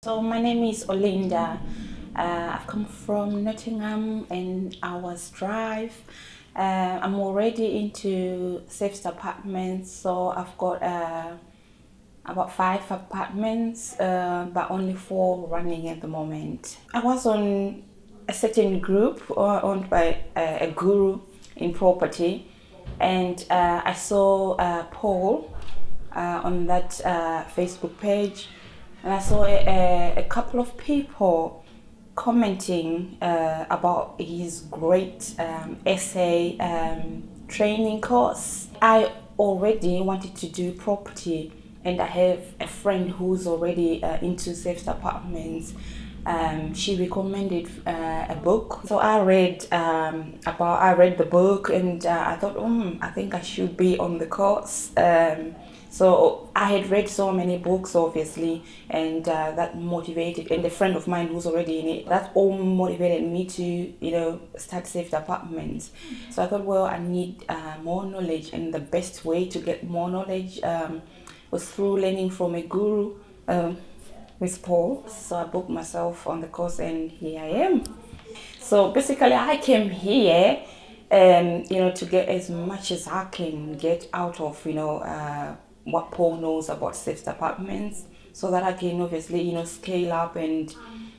So my name is Olinda. I've come from Nottingham and Hours Drive. I'm already into safety apartments, so I've got about 5 apartments, but only 4 running at the moment. I was on a certain group owned by a guru in property, and I saw Paul on that Facebook page, and I saw a couple of people commenting about his great essay training course. I already wanted to do property, and I have a friend who's already into safety apartments. She recommended a book, so I read the book, and I thought, I think I should be on the course. So I had read so many books, obviously, and that motivated, and a friend of mine who's already in it, that all motivated me to, start safety apartments. So I thought, well, I need more knowledge, and the best way to get more knowledge was through learning from a guru, with Paul. So I booked myself on the course, and here I am. So basically, I came here, to get as much as I can get out of, what Paul knows about safety apartments, so that I can obviously, scale up and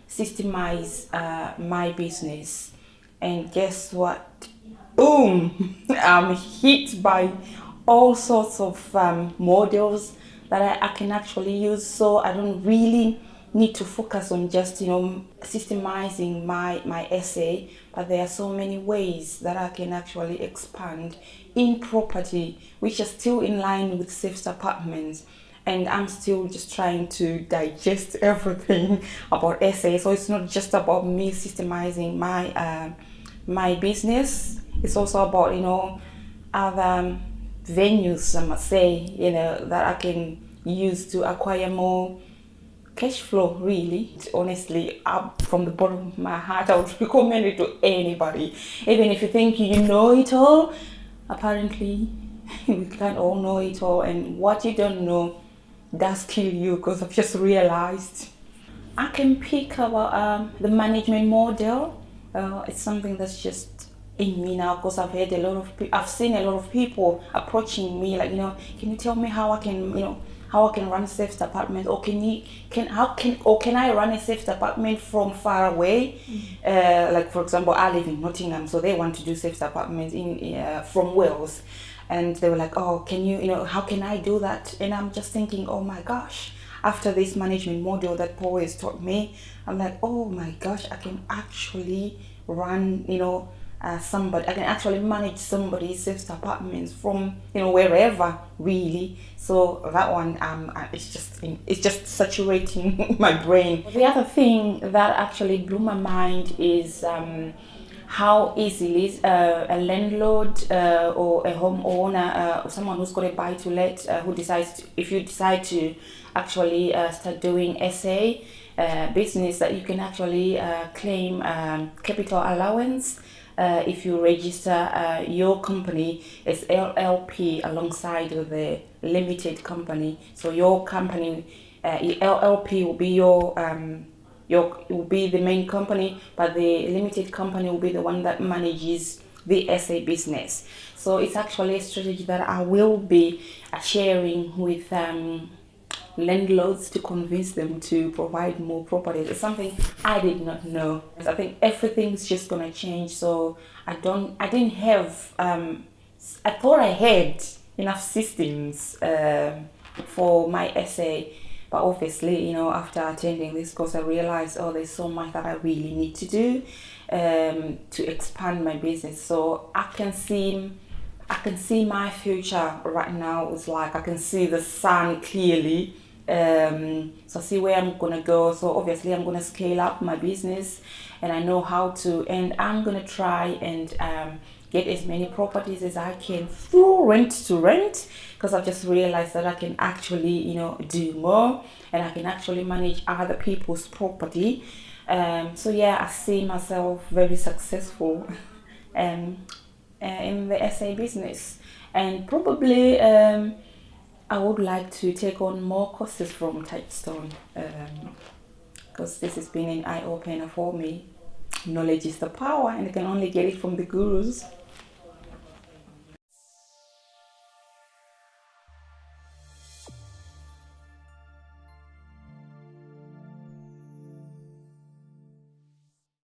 systemize my business. And guess what? Boom! I'm hit by all sorts of models that I can actually use, so I don't really need to focus on just systemizing my essay, but there are so many ways that I can actually expand in property, which are still in line with safety apartments, and I'm still just trying to digest everything about essay. So it's not just about me systemizing my business, it's also about other venues, I must say, that I can use to acquire more cash flow, really. Honestly, up from the bottom of my heart, I would recommend it to anybody. Even if you think you know it all, apparently we can't all know it all, and what you don't know does kill you, because I've just realized. I can pick about the management model. It's something that's just in me now, because I've seen a lot of people approaching me like, can you tell me how I can run a safety apartment, or can I run a safety apartment from far away? Like, for example, I live in Nottingham, so they want to do safety apartments from Wales, and they were like, oh, can you, how can I do that? And I'm just thinking, oh my gosh, after this management model that Paul has taught me, I'm like, oh my gosh, I can actually run, I can actually manage somebody's safety apartments from wherever, really. So that one, it's just saturating my brain. The other thing that actually blew my mind is how easily a landlord or a homeowner or someone who's got a buy to let if you decide to actually start doing SA business, that you can actually claim capital allowance if you register your company as LLP alongside with the limited company. So your company, LLP will be will be the main company, but the limited company will be the one that manages the SA business. So it's actually a strategy that I will be sharing with landlords to convince them to provide more properties. It's something I did not know. I think everything's just gonna change. So I didn't have. I thought I had enough systems for my essay, but obviously, after attending this course, I realized, there's so much that I really need to do to expand my business. So I can see my future right now. It's like I can see the sun clearly. So I see where I'm gonna go. So obviously I'm gonna scale up my business, and I know how to, and I'm gonna try and get as many properties as I can through rent to rent, because I've just realized that I can actually do more, and I can actually manage other people's property. So yeah, I see myself very successful in the SA business, and probably I would like to take on more courses from Touchstone. because this has been an eye-opener for me. Knowledge is the power, and you can only get it from the gurus.